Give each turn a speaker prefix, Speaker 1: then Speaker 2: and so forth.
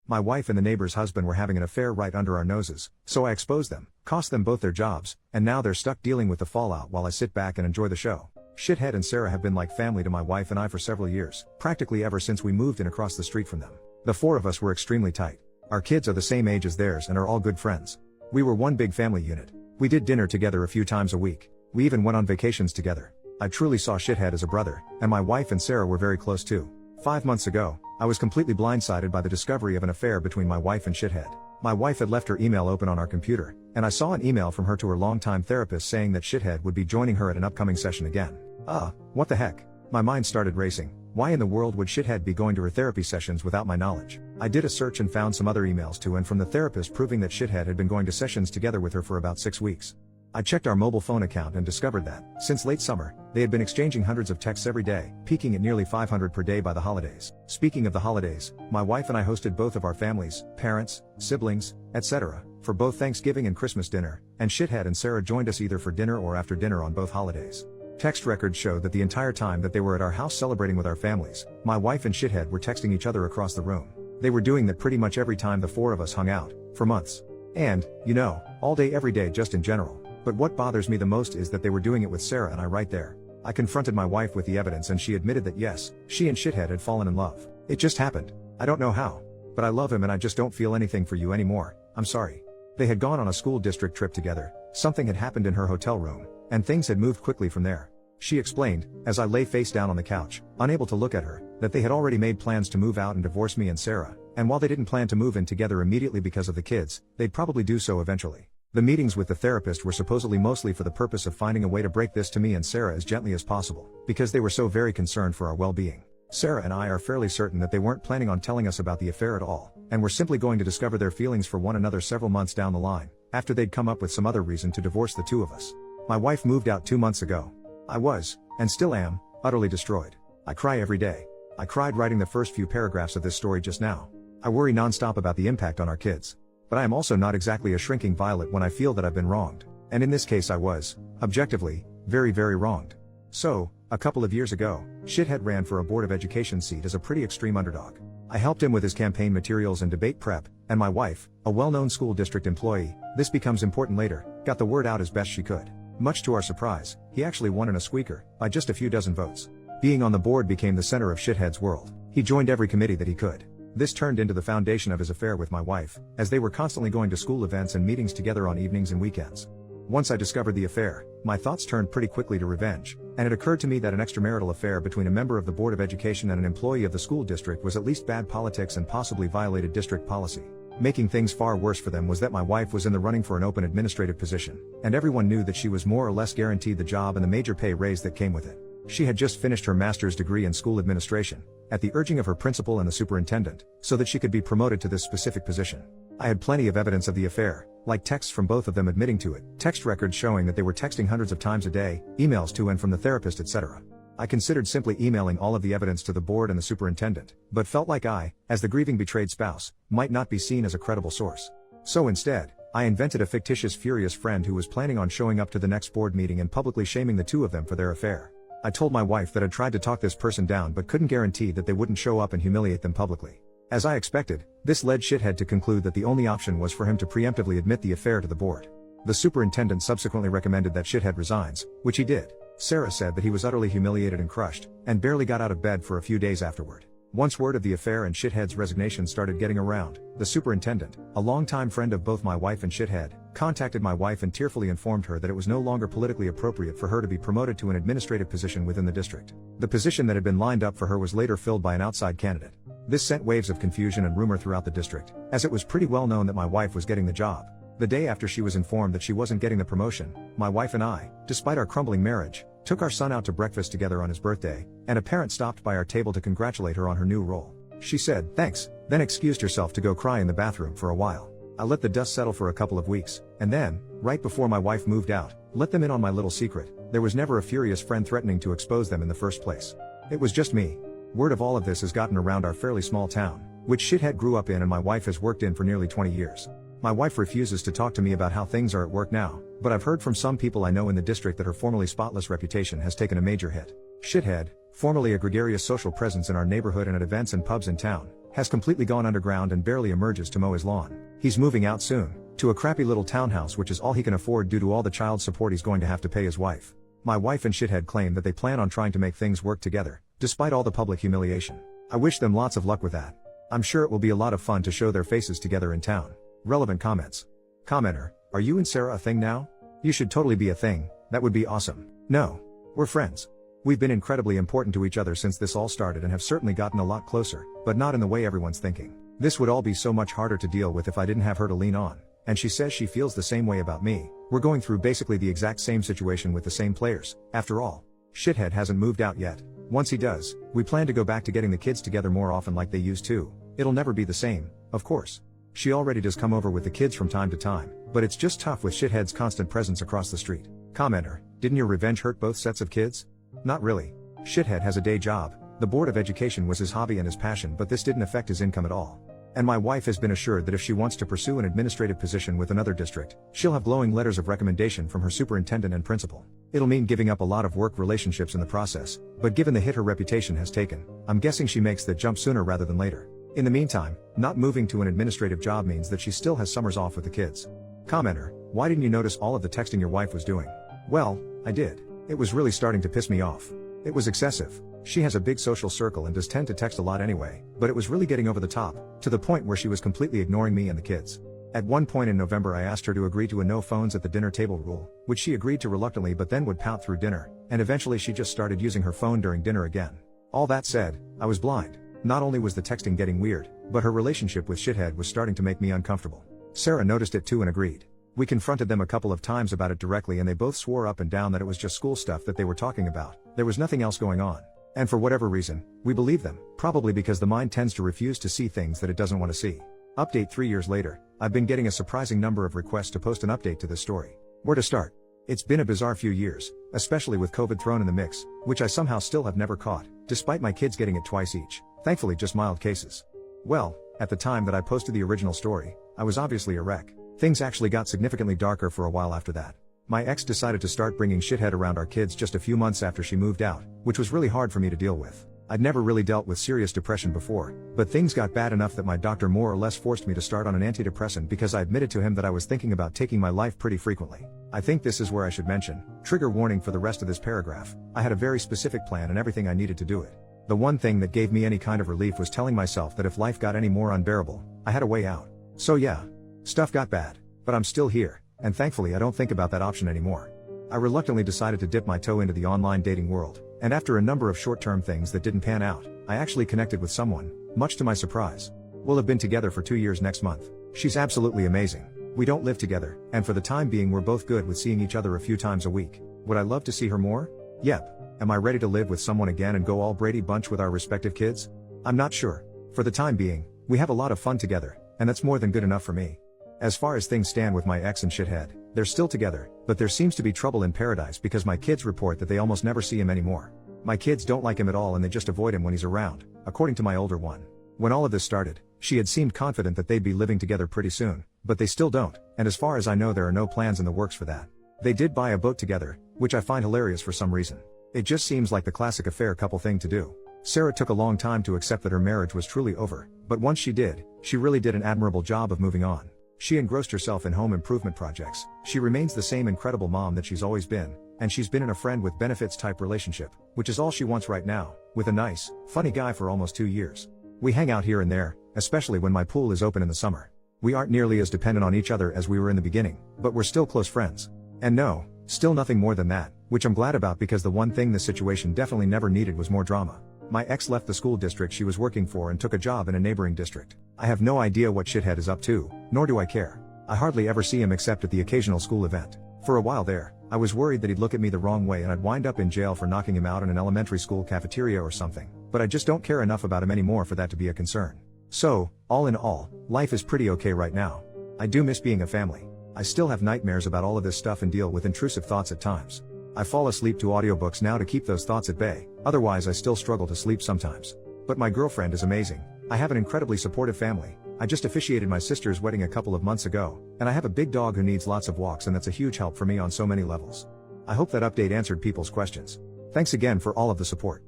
Speaker 1: My wife and the neighbor's husband were having an affair right under our noses, so I exposed them, cost them both their jobs, and now they're stuck dealing with the fallout while I sit back and enjoy the show. Shithead and Sarah have been like family to my wife and I for several years, practically ever since we moved in across the street from them. The four of us were extremely tight. Our kids are the same age as theirs and are all good friends. We were one big family unit. We did dinner together a few times a week. We even went on vacations together. I truly saw Shithead as a brother, and my wife and Sarah were very close too. 5 months ago, I was completely blindsided by the discovery of an affair between my wife and Shithead. My wife had left her email open on our computer, and I saw an email from her to her longtime therapist saying that Shithead would be joining her at an upcoming session again. What the heck? My mind started racing. Why in the world would Shithead be going to her therapy sessions without my knowledge? I did a search and found some other emails to and from the therapist proving that Shithead had been going to sessions together with her for about 6 weeks. I checked our mobile phone account and discovered that, since late summer, they had been exchanging hundreds of texts every day, peaking at nearly 500 per day by the holidays. Speaking of the holidays, my wife and I hosted both of our families, parents, siblings, etc., for both Thanksgiving and Christmas dinner, and Shithead and Sarah joined us either for dinner or after dinner on both holidays. Text records showed that the entire time that they were at our house celebrating with our families, my wife and Shithead were texting each other across the room. They were doing that pretty much every time the four of us hung out, for months. And, all day every day just in general. But what bothers me the most is that they were doing it with Sarah and I right there. I confronted my wife with the evidence and she admitted that yes, she and Shithead had fallen in love. It just happened. I don't know how. But I love him and I just don't feel anything for you anymore, I'm sorry. They had gone on a school district trip together, something had happened in her hotel room, and things had moved quickly from there. She explained, as I lay face down on the couch, unable to look at her, that they had already made plans to move out and divorce me and Sarah, and while they didn't plan to move in together immediately because of the kids, they'd probably do so eventually. The meetings with the therapist were supposedly mostly for the purpose of finding a way to break this to me and Sarah as gently as possible, because they were so very concerned for our well-being. Sarah and I are fairly certain that they weren't planning on telling us about the affair at all, and were simply going to discover their feelings for one another several months down the line, after they'd come up with some other reason to divorce the two of us. My wife moved out 2 months ago. I was, and still am, utterly destroyed. I cry every day. I cried writing the first few paragraphs of this story just now. I worry nonstop about the impact on our kids. But I am also not exactly a shrinking violet when I feel that I've been wronged. And in this case I was, objectively, very very wronged. So, a couple of years ago, Shithead ran for a Board of Education seat as a pretty extreme underdog. I helped him with his campaign materials and debate prep, and my wife, a well-known school district employee, this becomes important later, got the word out as best she could. Much to our surprise, he actually won in a squeaker, by just a few dozen votes. Being on the board became the center of Shithead's world. He joined every committee that he could. This turned into the foundation of his affair with my wife, as they were constantly going to school events and meetings together on evenings and weekends. Once I discovered the affair, my thoughts turned pretty quickly to revenge, and it occurred to me that an extramarital affair between a member of the Board of Education and an employee of the school district was at least bad politics and possibly violated district policy. Making things far worse for them was that my wife was in the running for an open administrative position, and everyone knew that she was more or less guaranteed the job and the major pay raise that came with it. She had just finished her master's degree in school administration, at the urging of her principal and the superintendent, so that she could be promoted to this specific position. I had plenty of evidence of the affair, like texts from both of them admitting to it, text records showing that they were texting hundreds of times a day, emails to and from the therapist, etc. I considered simply emailing all of the evidence to the board and the superintendent, but felt like I, as the grieving betrayed spouse, might not be seen as a credible source. So instead, I invented a fictitious furious friend who was planning on showing up to the next board meeting and publicly shaming the two of them for their affair. I told my wife that I'd tried to talk this person down but couldn't guarantee that they wouldn't show up and humiliate them publicly. As I expected, this led Shithead to conclude that the only option was for him to preemptively admit the affair to the board. The superintendent subsequently recommended that Shithead resigns, which he did. Sarah said that he was utterly humiliated and crushed, and barely got out of bed for a few days afterward. Once word of the affair and Shithead's resignation started getting around, the superintendent, a longtime friend of both my wife and Shithead, contacted my wife and tearfully informed her that it was no longer politically appropriate for her to be promoted to an administrative position within the district. The position that had been lined up for her was later filled by an outside candidate. This sent waves of confusion and rumor throughout the district, as it was pretty well known that my wife was getting the job. The day after she was informed that she wasn't getting the promotion, my wife and I, despite our crumbling marriage, took our son out to breakfast together on his birthday, and a parent stopped by our table to congratulate her on her new role. She said, "Thanks," then excused herself to go cry in the bathroom for a while. I let the dust settle for a couple of weeks, and then, right before my wife moved out, let them in on my little secret. There was never a furious friend threatening to expose them in the first place. It was just me. Word of all of this has gotten around our fairly small town, which Shithead grew up in and my wife has worked in for nearly 20 years. My wife refuses to talk to me about how things are at work now, but I've heard from some people I know in the district that her formerly spotless reputation has taken a major hit. Shithead, formerly a gregarious social presence in our neighborhood and at events and pubs in town, has completely gone underground and barely emerges to mow his lawn. He's moving out soon, to a crappy little townhouse which is all he can afford due to all the child support he's going to have to pay his wife. My wife and Shithead claim that they plan on trying to make things work together, despite all the public humiliation. I wish them lots of luck with that. I'm sure it will be a lot of fun to show their faces together in town. Relevant comments. Commenter, are you and Sarah a thing now? You should totally be a thing, that would be awesome. No. We're friends. We've been incredibly important to each other since this all started and have certainly gotten a lot closer, but not in the way everyone's thinking. This would all be so much harder to deal with if I didn't have her to lean on, and she says she feels the same way about me. We're going through basically the exact same situation with the same players, after all. Shithead hasn't moved out yet. Once he does, we plan to go back to getting the kids together more often like they used to. It'll never be the same, of course. She already does come over with the kids from time to time, but it's just tough with Shithead's constant presence across the street. Commenter, didn't your revenge hurt both sets of kids? Not really. Shithead has a day job. The Board of Education was his hobby and his passion, but this didn't affect his income at all. And my wife has been assured that if she wants to pursue an administrative position with another district, she'll have glowing letters of recommendation from her superintendent and principal. It'll mean giving up a lot of work relationships in the process, but given the hit her reputation has taken, I'm guessing she makes that jump sooner rather than later. In the meantime, not moving to an administrative job means that she still has summers off with the kids. Commenter, why didn't you notice all of the texting your wife was doing? Well, I did. It was really starting to piss me off. It was excessive. She has a big social circle and does tend to text a lot anyway, but it was really getting over the top, to the point where she was completely ignoring me and the kids. At one point in November I asked her to agree to a no phones at the dinner table rule, which she agreed to reluctantly but then would pout through dinner, and eventually she just started using her phone during dinner again. All that said, I was blind. Not only was the texting getting weird, but her relationship with Shithead was starting to make me uncomfortable. Sarah noticed it too and agreed. We confronted them a couple of times about it directly and they both swore up and down that it was just school stuff that they were talking about. There was nothing else going on. And for whatever reason, we believe them, probably because the mind tends to refuse to see things that it doesn't want to see. Update 3 years later, I've been getting a surprising number of requests to post an update to this story. Where to start? It's been a bizarre few years, especially with COVID thrown in the mix, which I somehow still have never caught, despite my kids getting it twice each. Thankfully just mild cases. Well, at the time that I posted the original story, I was obviously a wreck. Things actually got significantly darker for a while after that. My ex decided to start bringing Shithead around our kids just a few months after she moved out, which was really hard for me to deal with. I'd never really dealt with serious depression before, but things got bad enough that my doctor more or less forced me to start on an antidepressant because I admitted to him that I was thinking about taking my life pretty frequently. I think this is where I should mention, trigger warning for the rest of this paragraph, I had a very specific plan and everything I needed to do it. The one thing that gave me any kind of relief was telling myself that if life got any more unbearable, I had a way out. So yeah, stuff got bad, but I'm still here, and thankfully I don't think about that option anymore. I reluctantly decided to dip my toe into the online dating world, and after a number of short-term things that didn't pan out, I actually connected with someone, much to my surprise. We'll have been together for 2 years next month. She's absolutely amazing. We don't live together, and for the time being we're both good with seeing each other a few times a week. Would I love to see her more? Yep. Am I ready to live with someone again and go all Brady Bunch with our respective kids? I'm not sure. For the time being, we have a lot of fun together, and that's more than good enough for me. As far as things stand with my ex and Shithead, they're still together, but there seems to be trouble in paradise because my kids report that they almost never see him anymore. My kids don't like him at all and they just avoid him when he's around, according to my older one. When all of this started, she had seemed confident that they'd be living together pretty soon, but they still don't, and as far as I know there are no plans in the works for that. They did buy a boat together, which I find hilarious for some reason. It just seems like the classic affair couple thing to do. Sarah took a long time to accept that her marriage was truly over, but once she did, she really did an admirable job of moving on. She engrossed herself in home improvement projects, she remains the same incredible mom that she's always been, and she's been in a friend with benefits type relationship, which is all she wants right now, with a nice, funny guy for almost 2 years. We hang out here and there, especially when my pool is open in the summer. We aren't nearly as dependent on each other as we were in the beginning, but we're still close friends. And no, still nothing more than that, which I'm glad about because the one thing this situation definitely never needed was more drama. My ex left the school district she was working for and took a job in a neighboring district. I have no idea what Shithead is up to, nor do I care. I hardly ever see him except at the occasional school event. For a while there, I was worried that he'd look at me the wrong way and I'd wind up in jail for knocking him out in an elementary school cafeteria or something, but I just don't care enough about him anymore for that to be a concern. So, all in all, life is pretty okay right now. I do miss being a family. I still have nightmares about all of this stuff and deal with intrusive thoughts at times. I fall asleep to audiobooks now to keep those thoughts at bay, otherwise I still struggle to sleep sometimes. But my girlfriend is amazing. I have an incredibly supportive family. I just officiated my sister's wedding a couple of months ago, and I have a big dog who needs lots of walks and that's a huge help for me on so many levels. I hope that update answered people's questions. Thanks again for all of the support.